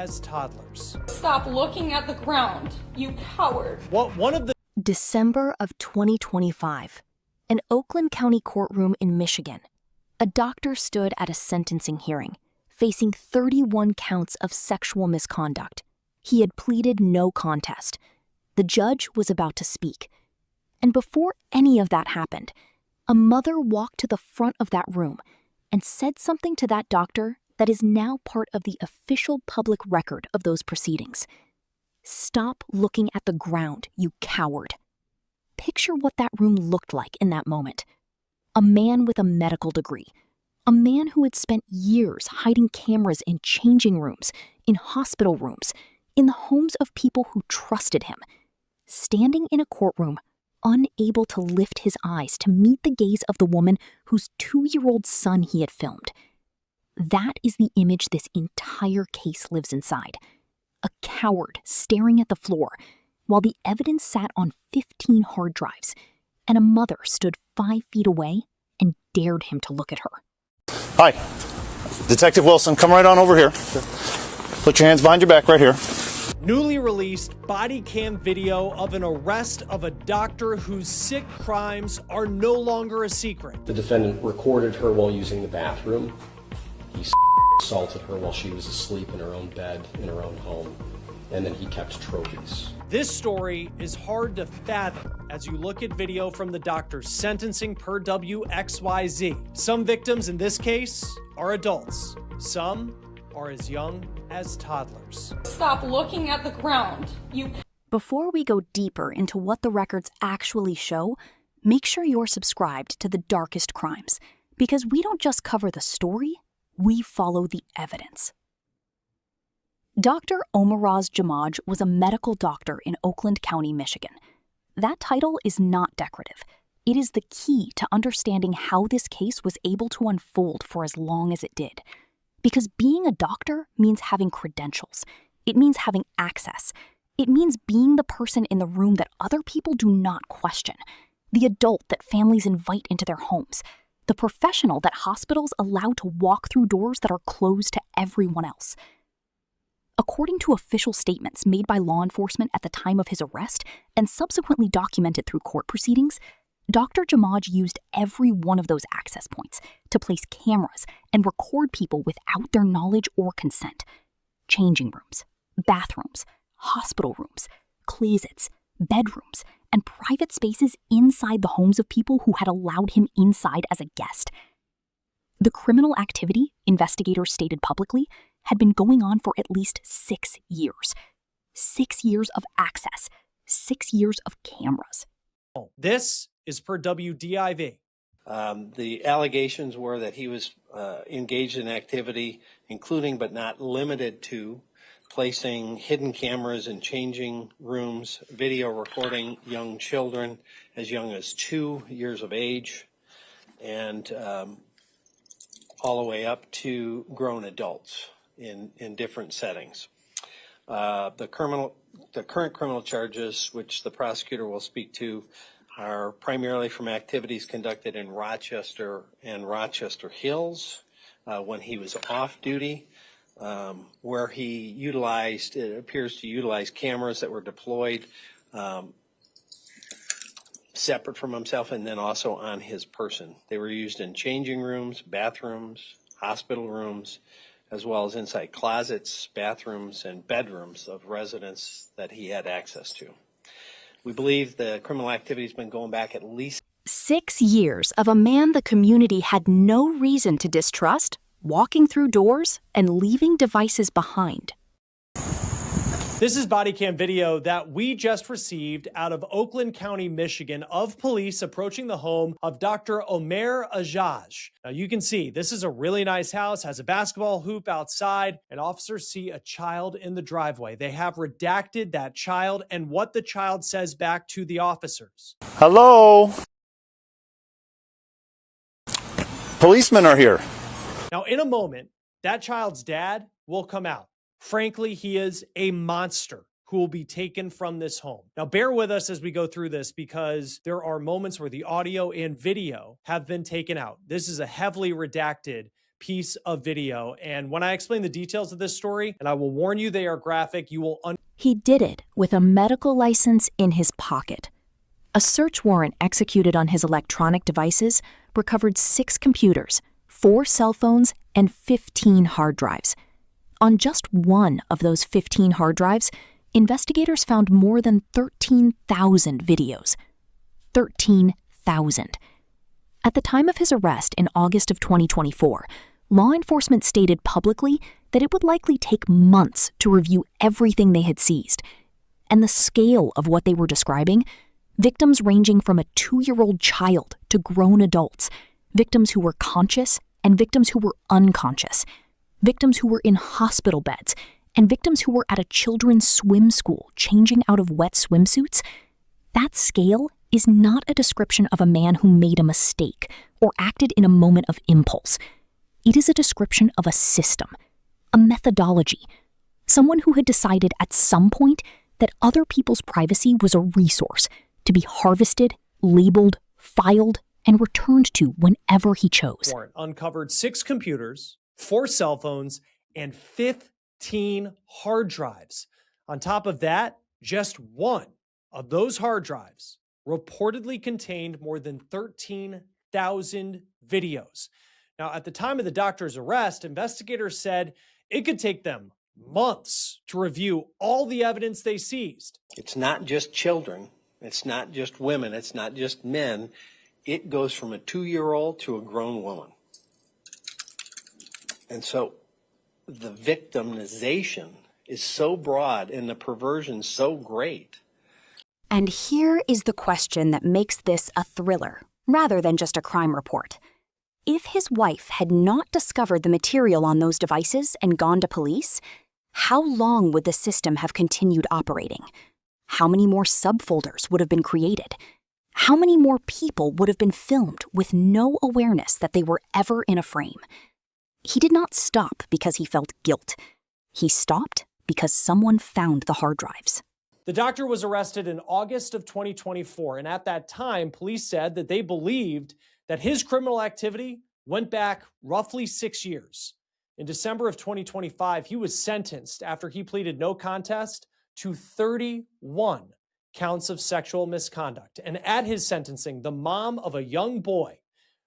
as toddlers. Stop looking at the ground, you coward. December of 2025, an Oakland County courtroom in Michigan. A doctor stood at a sentencing hearing, facing 31 counts of sexual misconduct. He had pleaded no contest. The judge was about to speak. And before any of that happened, a mother walked to the front of that room and said something to that doctor that is now part of the official public record of those proceedings. Stop looking at the ground, you coward. Picture what that room looked like in that moment. A man with a medical degree. A man who had spent years hiding cameras in changing rooms, in hospital rooms, in the homes of people who trusted him. Standing in a courtroom, unable to lift his eyes to meet the gaze of the woman whose 2-year-old son he had filmed. That is the image this entire case lives inside. A coward staring at the floor, while the evidence sat on 15 hard drives, and a mother stood 5 feet away and dared him to look at her. Hi, Detective Wilson, come right on over here. Put your hands behind your back right here. Newly released body cam video of an arrest of a doctor whose sick crimes are no longer a secret. The defendant recorded her while using the bathroom. He assaulted her while she was asleep in her own bed in her own home, and then he kept trophies. This story is hard to fathom as you look at video from the doctor's sentencing per WXYZ. Some victims in this case are adults. Some are as young as toddlers. Stop looking at the ground, you. Before we go deeper into what the records actually show, make sure you're subscribed to The Darkest Crimes, because we don't just cover the story, we follow the evidence. Dr. Omaraz Jage was a medical doctor in Oakland County, Michigan. That title is not decorative. It is the key to understanding how this case was able to unfold for as long as it did. Because being a doctor means having credentials. It means having access. It means being the person in the room that other people do not question. The adult that families invite into their homes. The professional that hospitals allow to walk through doors that are closed to everyone else. According to official statements made by law enforcement at the time of his arrest and subsequently documented through court proceedings, Dr. Jage used every one of those access points to place cameras and record people without their knowledge or consent. Changing rooms, bathrooms, hospital rooms, closets, bedrooms, and private spaces inside the homes of people who had allowed him inside as a guest. The criminal activity, investigators stated publicly, had been going on for at least 6 years. 6 years of access, 6 years of cameras. This is per WDIV. The allegations were that he was engaged in activity, including but not limited to placing hidden cameras in changing rooms, video recording young children as young as 2 years of age, and all the way up to grown adults in different settings. The current criminal charges, which the prosecutor will speak to, are primarily from activities conducted in Rochester and Rochester Hills when he was off duty, where he appears to utilize cameras that were deployed separate from himself and then also on his person. They were used in changing rooms, bathrooms, hospital rooms, as well as inside closets, bathrooms, and bedrooms of residents that he had access to. We believe the criminal activity has been going back at least 6 years of a man the community had no reason to distrust, walking through doors and leaving devices behind. This is body cam video that we just received out of Oakland County, Michigan, of police approaching the home of Dr. Jage. Now you can see this is a really nice house, has a basketball hoop outside, and officers see a child in the driveway. They have redacted that child and what the child says back to the officers. Hello? Policemen are here. Now in a moment, that child's dad will come out. Frankly, he is a monster who will be taken from this home. Now, bear with us as we go through this because there are moments where the audio and video have been taken out. This is a heavily redacted piece of video. And when I explain the details of this story, and I will warn you, they are graphic, you will He did it with a medical license in his pocket. A search warrant executed on his electronic devices recovered 6 computers, 4 cell phones, and 15 hard drives. On just one of those 15 hard drives, investigators found more than 13,000 videos. 13,000. At the time of his arrest in August of 2024, law enforcement stated publicly that it would likely take months to review everything they had seized. And the scale of what they were describing, victims ranging from a 2-year-old child to grown adults, victims who were conscious and victims who were unconscious, victims who were in hospital beds, and victims who were at a children's swim school changing out of wet swimsuits, that scale is not a description of a man who made a mistake or acted in a moment of impulse. It is a description of a system, a methodology, someone who had decided at some point that other people's privacy was a resource to be harvested, labeled, filed, and returned to whenever he chose. Warrant uncovered 6 computers, 4 cell phones, and 15 hard drives. On top of that, just one of those hard drives reportedly contained more than 13,000 videos. Now, at the time of the doctor's arrest, investigators said it could take them months to review all the evidence they seized. It's not just children. It's not just women. It's not just men. It goes from a 2-year-old to a grown woman. And so the victimization is so broad and the perversion so great. And here is the question that makes this a thriller, rather than just a crime report. If his wife had not discovered the material on those devices and gone to police, how long would the system have continued operating? How many more subfolders would have been created? How many more people would have been filmed with no awareness that they were ever in a frame? He did not stop because he felt guilt. He stopped because someone found the hard drives. The doctor was arrested in August of 2024, and at that time, police said that they believed that his criminal activity went back roughly 6 years. In December of 2025, he was sentenced after he pleaded no contest to 31 counts of sexual misconduct. And at his sentencing, the mom of a young boy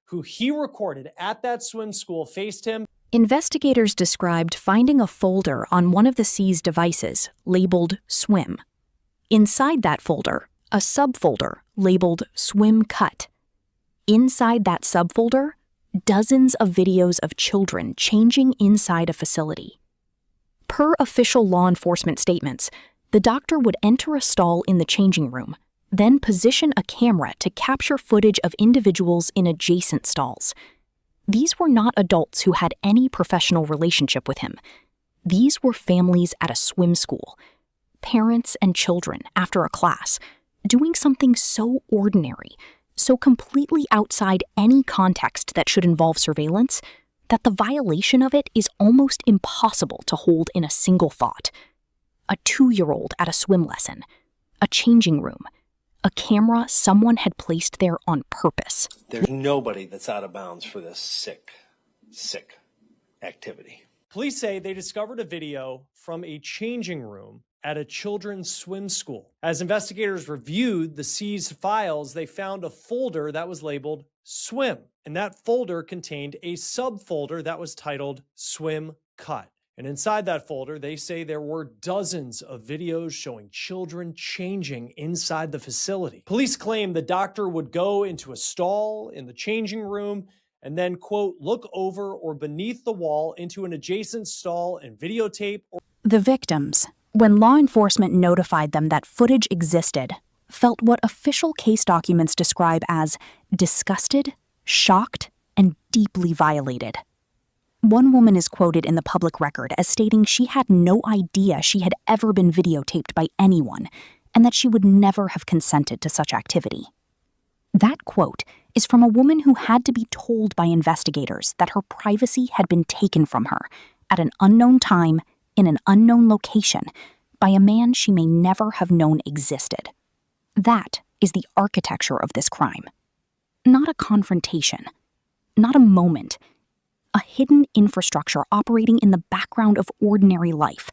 who he recorded at that swim school faced him. Investigators described finding a folder on one of the seized devices labeled Swim. Inside that folder, a subfolder labeled Swim Cut. Inside that subfolder, dozens of videos of children changing inside a facility. Per official law enforcement statements, the doctor would enter a stall in the changing room, then position a camera to capture footage of individuals in adjacent stalls. These were not adults who had any professional relationship with him. These were families at a swim school, parents and children after a class, doing something so ordinary, so completely outside any context that should involve surveillance, that the violation of it is almost impossible to hold in a single thought. A 2-year-old at a swim lesson, a changing room, a camera someone had placed there on purpose. There's nobody that's out of bounds for this sick activity. Police say they discovered a video from a changing room at a children's swim school. As investigators reviewed the seized files, they found a folder that was labeled Swim, and that folder contained a subfolder that was titled Swim Cut. And inside that folder, they say there were dozens of videos showing children changing inside the facility. Police claim the doctor would go into a stall in the changing room and then, quote, look over or beneath the wall into an adjacent stall and videotape. The victims, when law enforcement notified them that footage existed, felt what official case documents describe as disgusted, shocked, and deeply violated. One woman is quoted in the public record as stating she had no idea she had ever been videotaped by anyone and that she would never have consented to such activity. That quote is from a woman who had to be told by investigators that her privacy had been taken from her at an unknown time in an unknown location by a man she may never have known existed. That is the architecture of this crime. Not a confrontation, not a moment, a hidden infrastructure operating in the background of ordinary life,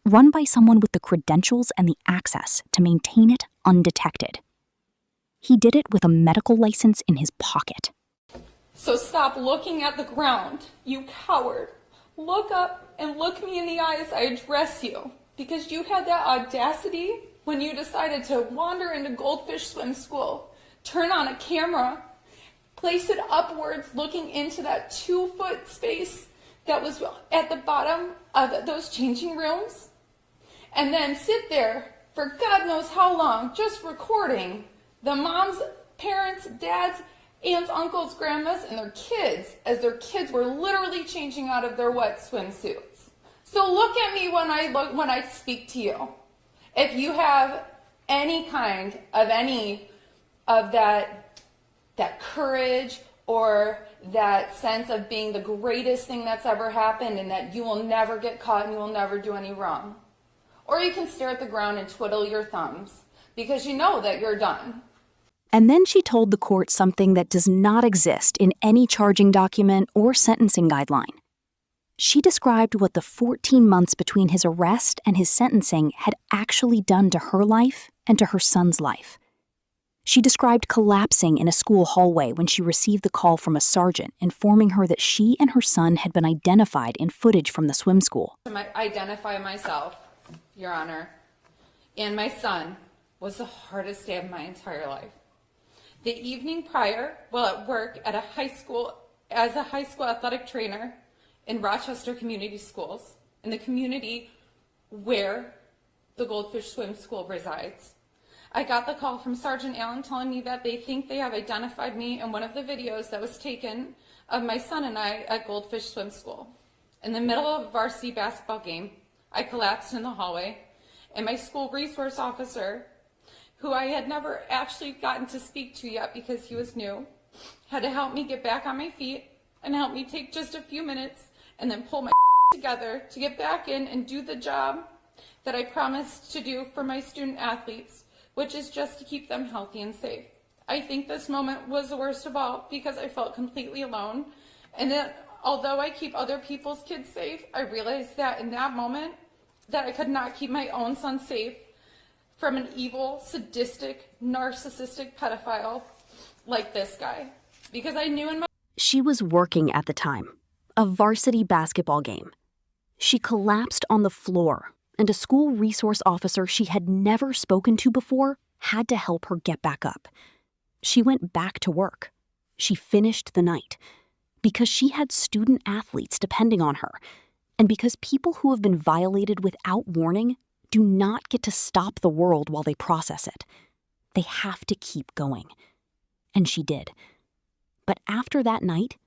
run by someone with the credentials and the access to maintain it undetected. He did it with a medical license in his pocket. So stop looking at the ground, you coward. Look up and look me in the eyes. I address you. Because you had that audacity when you decided to wander into Goldfish Swim School, turn on a camera, place it upwards looking into that 2-foot space that was at the bottom of those changing rooms, and then sit there for God knows how long just recording the moms, parents, dads, aunts, uncles, grandmas, and their kids as their kids were literally changing out of their wet swimsuits. So look at me when I speak to you. If you have any kind of that courage or that sense of being the greatest thing that's ever happened and that you will never get caught and you will never do any wrong. Or you can stare at the ground and twiddle your thumbs because you know that you're done. And then she told the court something that does not exist in any charging document or sentencing guideline. She described what the 14 months between his arrest and his sentencing had actually done to her life and to her son's life. She described collapsing in a school hallway when she received the call from a sergeant informing her that she and her son had been identified in footage from the swim school. I identify myself, Your Honor, and my son was the hardest day of my entire life. The evening prior, while at work at a high school, as a high school athletic trainer in Rochester Community Schools, in the community where the Goldfish Swim School resides, I got the call from Sergeant Allen telling me that they think they have identified me in one of the videos that was taken of my son and I at Goldfish Swim School. In the middle of a varsity basketball game, I collapsed in the hallway, and my school resource officer, who I had never actually gotten to speak to yet because he was new, had to help me get back on my feet and help me take just a few minutes and then pull my together to get back in and do the job that I promised to do for my student athletes, which is just to keep them healthy and safe. I think this moment was the worst of all because I felt completely alone, and that although I keep other people's kids safe, I realized that in that moment that I could not keep my own son safe from an evil, sadistic, narcissistic pedophile like this guy. Because I knew in my... She was working at the time, a varsity basketball game. She collapsed on the floor, and a school resource officer she had never spoken to before had to help her get back up. She went back to work. She finished the night. Because she had student athletes depending on her, and because people who have been violated without warning do not get to stop the world while they process it. They have to keep going. And she did. But after that night,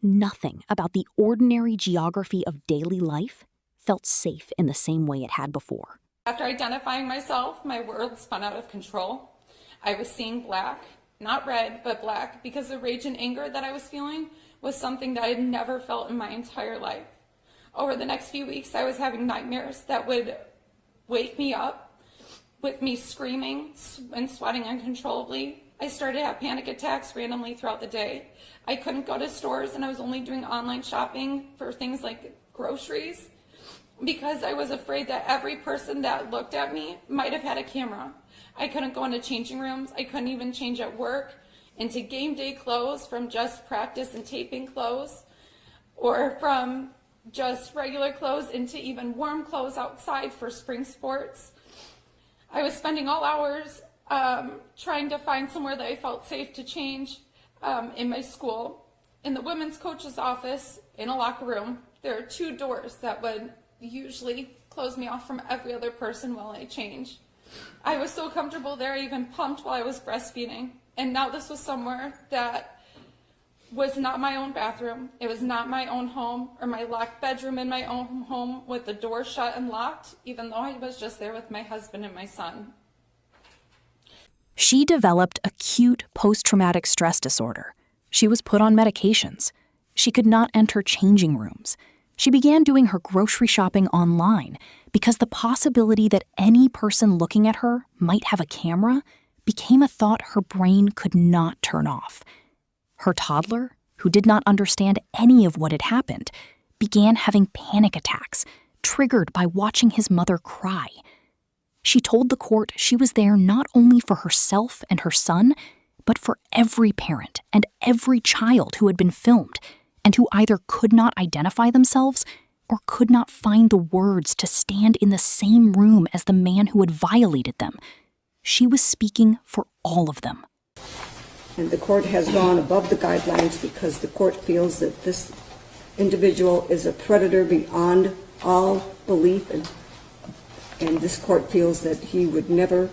nothing about the ordinary geography of daily life felt safe in the same way it had before. After identifying myself, my world spun out of control. I was seeing black, not red, but black, because the rage and anger that I was feeling was something that I had never felt in my entire life. Over the next few weeks, I was having nightmares that would wake me up with me screaming and sweating uncontrollably. I started to have panic attacks randomly throughout the day. I couldn't go to stores, and I was only doing online shopping for things like groceries because I was afraid that every person that looked at me might have had a camera. I couldn't go into changing rooms. I couldn't even change at work into game day clothes from just practice and taping clothes, or from just regular clothes into even warm clothes outside for spring sports. I was spending all hours trying to find somewhere that I felt safe to change in my school. In the women's coach's office, in a locker room, there are 2 doors that would usually close me off from every other person while I changed. I was so comfortable there, I even pumped while I was breastfeeding. And now this was somewhere that was not my own bathroom. It was not my own home or my locked bedroom in my own home with the door shut and locked, even though I was just there with my husband and my son. She developed acute post-traumatic stress disorder. She was put on medications. She could not enter changing rooms. She began doing her grocery shopping online because the possibility that any person looking at her might have a camera became a thought her brain could not turn off. Her toddler, who did not understand any of what had happened, began having panic attacks, triggered by watching his mother cry. She told the court she was there not only for herself and her son, but for every parent and every child who had been filmed and who either could not identify themselves or could not find the words to stand in the same room as the man who had violated them. She was speaking for all of them. And the court has gone above the guidelines because the court feels that this individual is a predator beyond all belief, and this court feels that he would never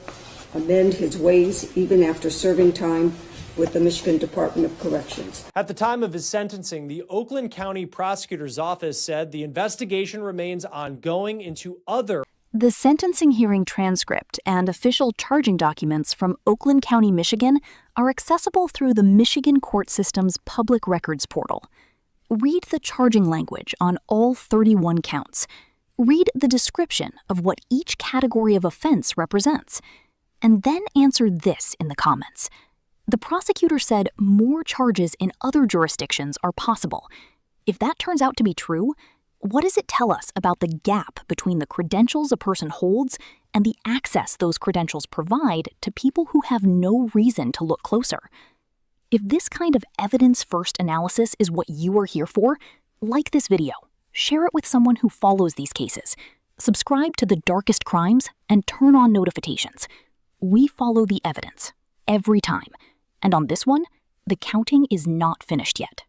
amend his ways even after serving time with the Michigan Department of Corrections. At the time of his sentencing, the Oakland County Prosecutor's Office said the investigation remains ongoing into other. The sentencing hearing transcript and official charging documents from Oakland County, Michigan are accessible through the Michigan court system's public records portal. Read the charging language on all 31 counts. Read the description of what each category of offense represents. And then answer this in the comments. The prosecutor said more charges in other jurisdictions are possible. If that turns out to be true, what does it tell us about the gap between the credentials a person holds and the access those credentials provide to people who have no reason to look closer? If this kind of evidence-first analysis is what you are here for, like this video, share it with someone who follows these cases, subscribe to The Darkest Crimes, and turn on notifications. We follow the evidence, every time. And on this one, the counting is not finished yet.